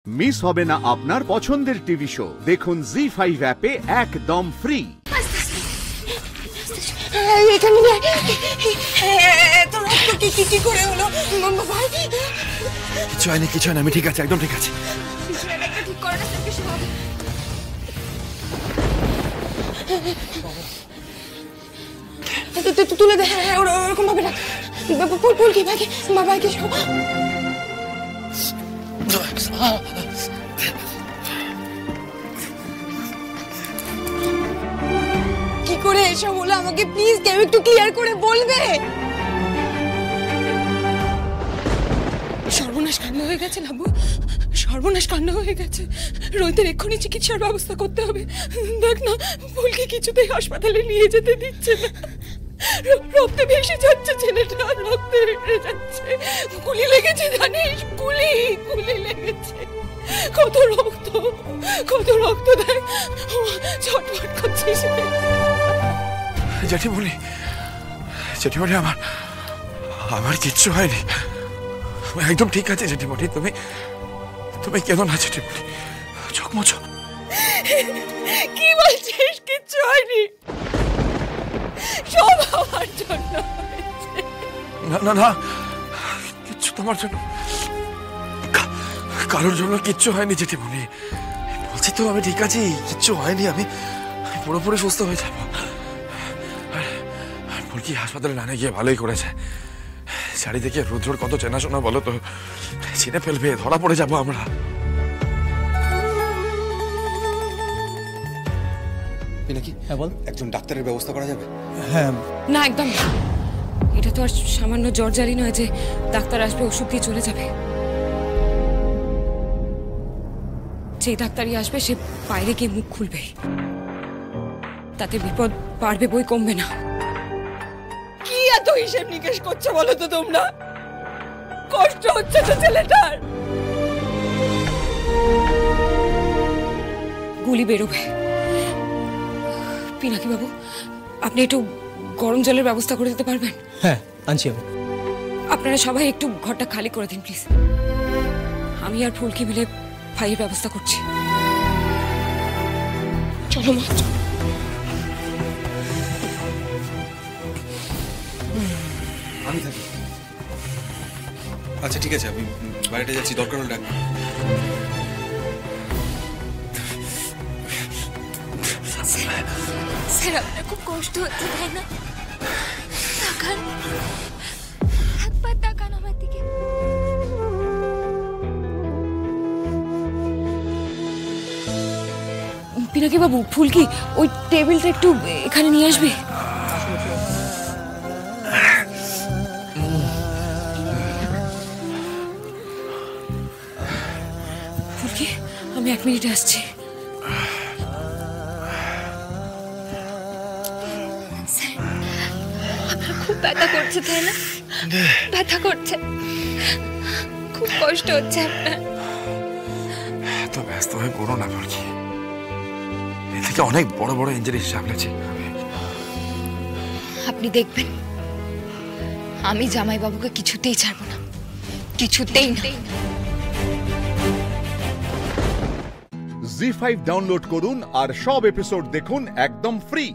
Miss হবে না আপনার পছন্দের টিভি শো। দেখুন জি5 অ্যাপে একদম ফ্রি। কিছু হয় না, আমি ঠিক আছে, একদম ঠিক আছে। তুলে দে, ওরকম ভাবে না। পুলকি ভাইকে বাবাকে কি করে এসব হলো আমাকে প্লিজ কেউ একটু ক্লিয়ার করে বলবে। সর্বনাশ কাণ্ড হয়ে গেছে লাবু, সর্বনাশ কাণ্ড হয়ে গেছে। রোহিতের এক্ষুনি চিকিৎসার ব্যবস্থা করতে হবে। দেখ না, ফুলকে কিছুতেই হাসপাতালে নিয়ে যেতে দিচ্ছে না। রক্তে ভেসে যাচ্ছে ছেলেটা, রক্তে ভেসে যাচ্ছে। গুলি লেগেছে জানিস, গুলি লেগেছে। কত রক্ত দেয়, ছটফট করছিস। জেঠিমণি, আমার কিচ্ছু হয়নি, একদম ঠিক আছে জেঠিমণি। তুমি কেন না জেঠিমণি, চোখ মোছো। কি বলছিস? কিচ্ছু হয়নি, সব আমার জন্য। না, কিচ্ছু তোমার জন্য, কারোর জন্য কিচ্ছু হয়নি জেঠিমণি। বলছি তো আমি ঠিক আছি, কিচ্ছু হয়নি, আমি পুরোপুরি সুস্থ হয়ে যাবো। ফুলকি হাসপাতালে না গিয়ে ভালোই করেছে। চারিদিকে রুদ্রর কত চেনাশোনা বলো তো, চিনে ফেলবে, ধরা পড়ে যাবো আমরা। নাকি হ্যাঁ বল, একজন ডাক্তারের ব্যবস্থা করা যাবে? হ্যাঁ না, একদম না। এটা তো আর সামান্য জ্বর জারি নয় যে ডাক্তার আসবে ওষুধ দিয়ে চলে যাবে। যে ডাক্তারই আসবে সে বাইরে গিয়ে মুখ খুলবে, তাতে বিপদ বাড়বে বই কমবে না। কি এত হিসেব নিকেশ করছো বলো তো তোমরা? কষ্ট হচ্ছে তো ছেলেটার। গুলি বেরোবে। পিনাকি বাবু, আপনি একটু গরম জলের ব্যবস্থা করে দিতে পারবেন? হ্যাঁ আনছি আমি। আপনারা সবাই একটু ঘরটা খালি করে দিন প্লিজ। আমি আর ফুলকি মিলে ভাইয়ের ব্যবস্থা করছি। চলো মা। আমি থাকি। আচ্ছা ঠিক আছে, আমি বাইরে যাচ্ছি, দরকার হলে ডাকবো। স্যার, আপনার খুব কষ্ট হচ্ছে তাই না? তাকান, একবার তাকান আমার দিকে। পিনাকি বাবু, ফুলকি ওই টেবিলটা একটু এখানে নিয়ে আসবে। ফুলকি, আমি 1 মিনিটে আসছি। আপনার খুব ব্যথা করছে তাই না? ব্যথা করছে, খুব কষ্ট হচ্ছে আপনার। এত ব্যস্ত হয়ে পড়ো না ফুলকি, এর থেকে অনেক বড় বড় ইঞ্জুরি সামলেছি। আপনি দেখবেন, আমি জামাইবাবুকে কিছুতেই ছাড়বো না, কিছুতেই না। জি5 ডাউনলোড করুন আর সব এপিসোড দেখুন একদম ফ্রি।